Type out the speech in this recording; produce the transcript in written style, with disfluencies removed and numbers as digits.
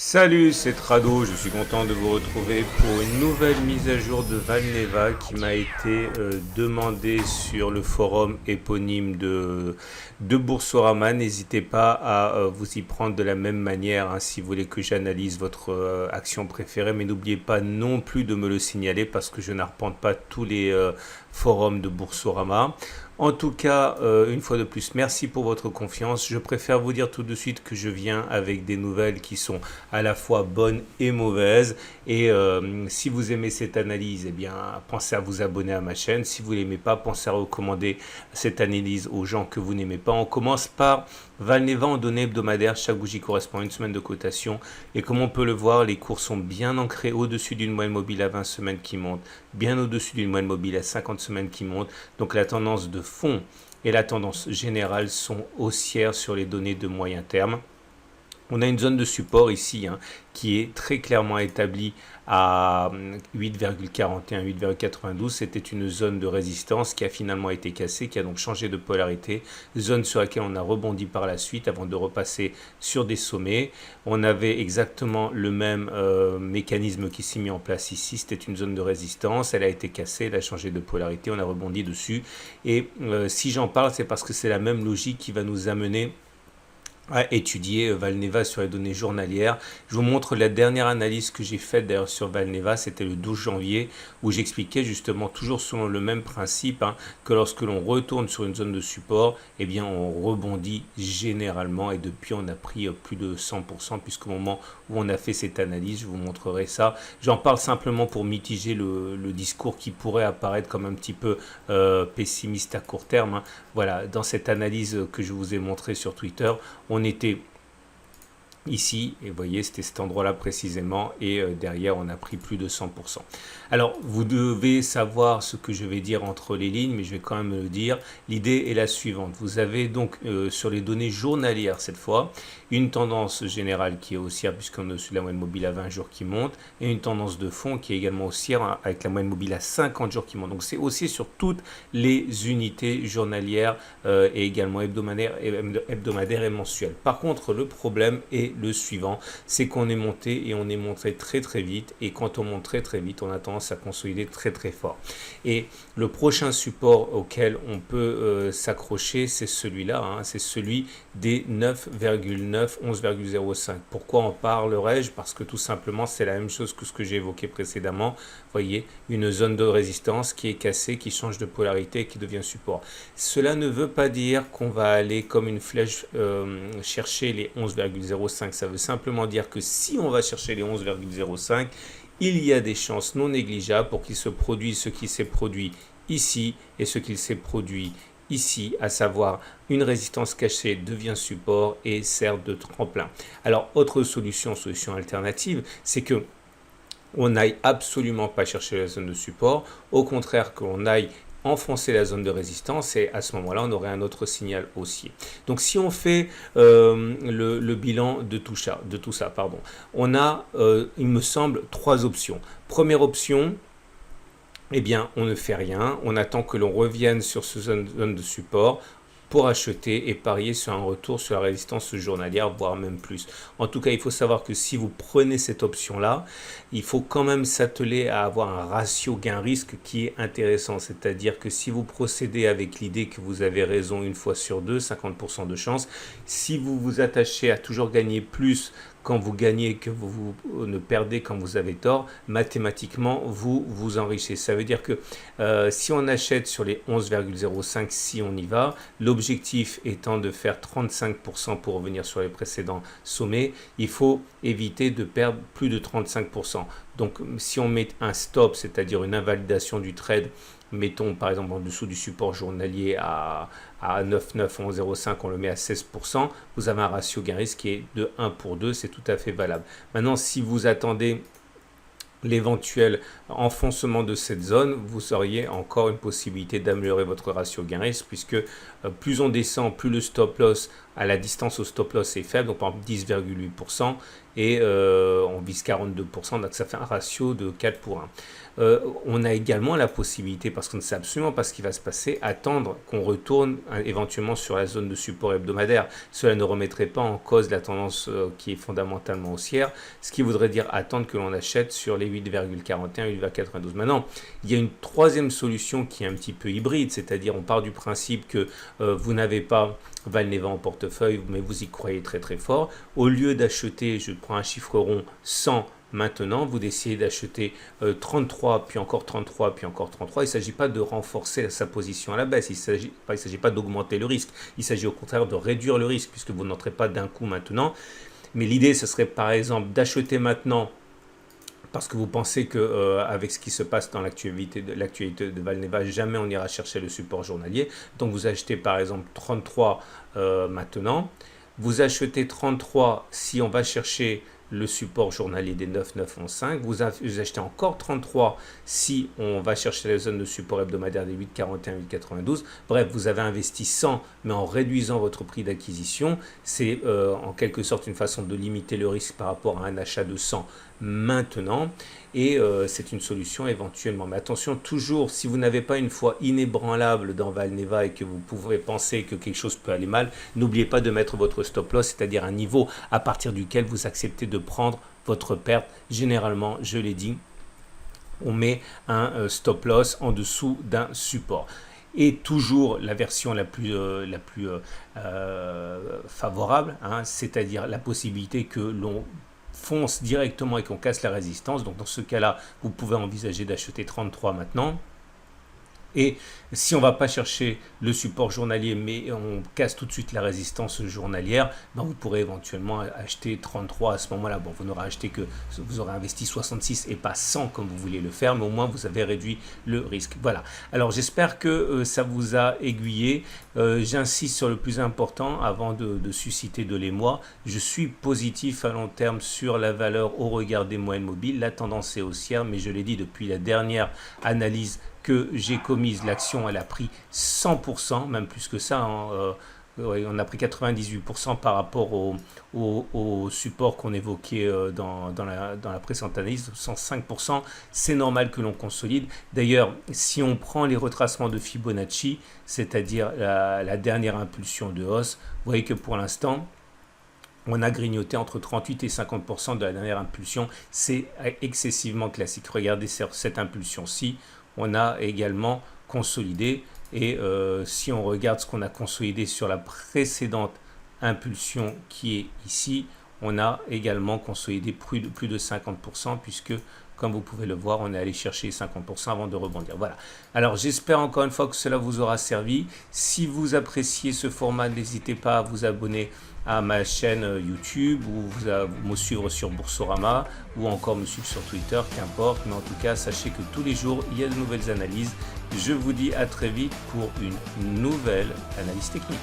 Salut, c'est Trado, je suis content de vous retrouver pour une nouvelle mise à jour de Valneva qui m'a été demandée sur le forum éponyme de Boursorama. N'hésitez pas à vous y prendre de la même manière hein, si vous voulez que j'analyse votre action préférée, mais n'oubliez pas non plus de me le signaler parce que je n'arpente pas tous les forums de Boursorama. En tout cas, une fois de plus, merci pour votre confiance. Je préfère vous dire tout de suite que je viens avec des nouvelles qui sont à la fois bonnes et mauvaises. Et si vous aimez cette analyse, eh bien, pensez à vous abonner à ma chaîne. Si vous ne l'aimez pas, pensez à recommander cette analyse aux gens que vous n'aimez pas. On commence par Valneva en données hebdomadaires. Chaque bougie correspond à une semaine de cotation. Et comme on peut le voir, les cours sont bien ancrés au-dessus d'une moyenne mobile à 20 semaines qui monte, bien au-dessus d'une moyenne mobile à 50 semaines qui monte. Donc la tendance de fond et la tendance générale sont haussières sur les données de moyen terme. On a une zone de support ici hein, qui est très clairement établie à 8,41, 8,92. C'était une zone de résistance qui a finalement été cassée, qui a donc changé de polarité. Zone sur laquelle on a rebondi par la suite avant de repasser sur des sommets. On avait exactement le même mécanisme qui s'est mis en place ici. C'était une zone de résistance. Elle a été cassée, elle a changé de polarité. On a rebondi dessus. Et si j'en parle, c'est parce que c'est la même logique qui va nous amener à étudier Valneva sur les données journalières. Je vous montre la dernière analyse que j'ai faite d'ailleurs sur Valneva, c'était le 12 janvier, où j'expliquais justement toujours selon le même principe hein, que lorsque l'on retourne sur une zone de support, eh bien on rebondit généralement et depuis on a pris plus de 100% puisqu'au moment où on a fait cette analyse, je vous montrerai ça. J'en parle simplement pour mitiger le discours qui pourrait apparaître comme un petit peu pessimiste à court terme. Hein. Voilà, dans cette analyse que je vous ai montrée sur Twitter, on était ici, et vous voyez, c'était cet endroit-là précisément, et derrière, on a pris plus de 100%. Alors, vous devez savoir ce que je vais dire entre les lignes, mais je vais quand même le dire. L'idée est la suivante. Vous avez donc, sur les données journalières cette fois, une tendance générale qui est haussière, puisqu'on est au-dessus de la moyenne mobile à 20 jours qui monte, et une tendance de fond qui est également haussière, hein, avec la moyenne mobile à 50 jours qui monte. Donc, c'est haussier sur toutes les unités journalières, et également hebdomadaires et mensuelles. Par contre, le problème est le suivant, c'est qu'on est monté et on est monté très très vite, et quand on monte très très vite, on a tendance à consolider très très fort. Et le prochain support auquel on peut s'accrocher, c'est celui-là, hein, c'est celui des 9,9, 11,05. Pourquoi en parlerai-je? Parce que tout simplement, c'est la même chose que ce que j'ai évoqué précédemment. Vous voyez, une zone de résistance qui est cassée, qui change de polarité et qui devient support. Cela ne veut pas dire qu'on va aller comme une flèche chercher les 11,05. Ça veut simplement dire que si on va chercher les 11,05, il y a des chances non négligeables pour qu'il se produise ce qui s'est produit ici et ce qu'il s'est produit ici, à savoir une résistance cachée devient support et sert de tremplin. Alors, autre solution alternative, c'est que on n'aille absolument pas chercher la zone de support, au contraire qu'on aille enfoncer la zone de résistance et à ce moment-là, on aurait un autre signal haussier. Donc, si on fait le bilan de tout ça, on a, il me semble, trois options. Première option, eh bien, on ne fait rien, on attend que l'on revienne sur ce zone de support pour acheter et parier sur un retour sur la résistance journalière, voire même plus. En tout cas, il faut savoir que si vous prenez cette option-là, il faut quand même s'atteler à avoir un ratio gain-risque qui est intéressant. C'est-à-dire que si vous procédez avec l'idée que vous avez raison une fois sur deux, 50% de chance, si vous vous attachez à toujours gagner plus quand vous gagnez que vous ne perdez quand vous avez tort, mathématiquement, vous vous enrichissez. Ça veut dire que si on achète sur les 11,05, si on y va, l'objectif étant de faire 35% pour revenir sur les précédents sommets, il faut éviter de perdre plus de 35%. Donc, si on met un stop, c'est-à-dire une invalidation du trade, mettons par exemple en dessous du support journalier à 9,9, 11,05, on le met à 16%, vous avez un ratio gain-risque qui est de 1 pour 2, c'est tout à fait valable. Maintenant, si vous attendez l'éventuel enfoncement de cette zone, vous auriez encore une possibilité d'améliorer votre ratio gain-risque puisque plus on descend, plus le stop loss à la distance au stop loss est faible, donc par exemple 10,8%, et on vise 42%, donc ça fait un ratio de 4 pour 1. On a également la possibilité, parce qu'on ne sait absolument pas ce qui va se passer, attendre qu'on retourne éventuellement sur la zone de support hebdomadaire. Cela ne remettrait pas en cause la tendance qui est fondamentalement haussière, ce qui voudrait dire attendre que l'on achète sur les 8,41, 8,92. Maintenant, il y a une troisième solution qui est un petit peu hybride, c'est-à-dire on part du principe que vous n'avez pas Valneva en portefeuille, mais vous y croyez très très fort. Au lieu d'acheter, je prends un chiffre rond, 100 maintenant, vous décidez d'acheter 33, puis encore 33, puis encore 33. Il ne s'agit pas de renforcer sa position à la baisse, il ne s'agit pas d'augmenter le risque, il s'agit au contraire de réduire le risque, puisque vous n'entrez pas d'un coup maintenant. Mais l'idée, ce serait par exemple d'acheter maintenant, parce que vous pensez que avec ce qui se passe dans l'actualité de Valneva, jamais on ira chercher le support journalier. Donc vous achetez par exemple 33 maintenant. Vous achetez 33 si on va chercher le support journalier des 9,915. Vous achetez encore 33 si on va chercher la zone de support hebdomadaire des 8,41, 8,92. Bref, vous avez investi 100, mais en réduisant votre prix d'acquisition. C'est en quelque sorte une façon de limiter le risque par rapport à un achat de 100 maintenant, et c'est une solution éventuellement. Mais attention, toujours, si vous n'avez pas une foi inébranlable dans Valneva et que vous pouvez penser que quelque chose peut aller mal, n'oubliez pas de mettre votre stop loss, c'est-à-dire un niveau à partir duquel vous acceptez de prendre votre perte. Généralement, je l'ai dit, on met un stop loss en dessous d'un support. Et toujours la version la plus favorable, hein, c'est-à-dire la possibilité que l'on fonce directement et qu'on casse la résistance. Donc dans ce cas-là, vous pouvez envisager d'acheter 33 maintenant. Et si on ne va pas chercher le support journalier, mais on casse tout de suite la résistance journalière, ben vous pourrez éventuellement acheter 33 à ce moment-là. Bon, vous n'aurez acheté que, vous aurez investi 66 et pas 100 comme vous vouliez le faire, mais au moins vous avez réduit le risque. Voilà. Alors j'espère que ça vous a aiguillé. J'insiste sur le plus important avant de susciter de l'émoi. Je suis positif à long terme sur la valeur au regard des moyennes mobiles. La tendance est haussière, mais je l'ai dit depuis la dernière analyse que j'ai commise, l'action elle a pris 100%, même plus que ça, hein, on a pris 98% par rapport au support qu'on évoquait dans la précédente analyse, 105%, c'est normal que l'on consolide. D'ailleurs, si on prend les retracements de Fibonacci, c'est-à-dire la dernière impulsion de hausse, vous voyez que pour l'instant, on a grignoté entre 38 et 50% de la dernière impulsion, c'est excessivement classique. Regardez cette impulsion-ci, on a également consolidé, et si on regarde ce qu'on a consolidé sur la précédente impulsion qui est ici, on a également consolidé plus de 50%, puisque comme vous pouvez le voir, on est allé chercher 50% avant de rebondir. Voilà. Alors j'espère encore une fois que cela vous aura servi. Si vous appréciez ce format, n'hésitez pas à vous abonner à ma chaîne YouTube, ou me suivre sur Boursorama, ou encore me suivre sur Twitter, qu'importe. Mais en tout cas, sachez que tous les jours, il y a de nouvelles analyses. Je vous dis à très vite pour une nouvelle analyse technique.